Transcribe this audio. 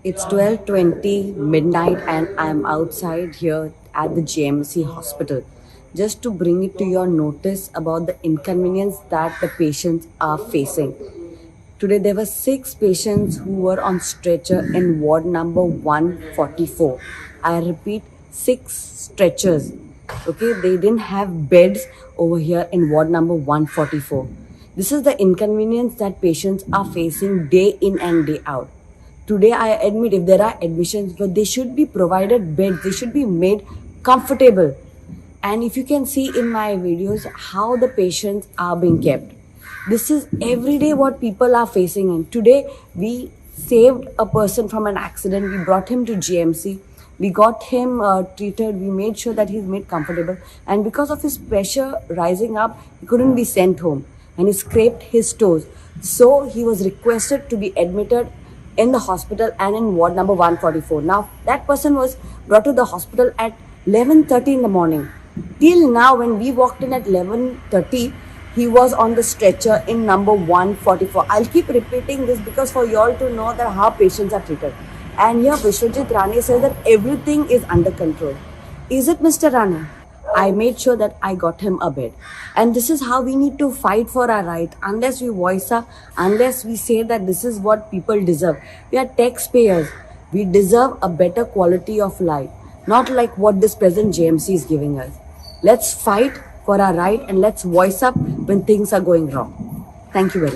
It's 12:20 midnight and I'm outside here at the GMC hospital just to bring it to your notice about the inconvenience that the patients are facing. Today there were 6 patients who were on stretcher in ward number 144. I repeat, 6 stretchers. Okay, they didn't have beds over here in ward number 144. This is the inconvenience that patients are facing day in and day out. Today, I admit if there are admissions, but they should be provided beds, they should be made comfortable. And if you can see in my videos how the patients are being kept, this is every day what people are facing. And today, we saved a person from an accident, we brought him to GMC. We got him treated, we made sure that he's made comfortable. And because of his pressure rising up, he couldn't be sent home and he scraped his toes. So he was requested to be admitted in the hospital and in ward number 144. Now, that person was brought to the hospital at 11:30 in the morning. Till now, when we walked in at 11:30, he was on the stretcher in number 144. I'll keep repeating this because for you all to know that how patients are treated. And here Vishwajit Rane says that everything is under control. Is it, Mr. Rane? I made sure that I got him a bed. And this is how we need to fight for our right. Unless we voice up, unless we say that this is what people deserve. We are taxpayers. We deserve a better quality of life. Not like what this present JMC is giving us. Let's fight for our right and let's voice up when things are going wrong. Thank you very much.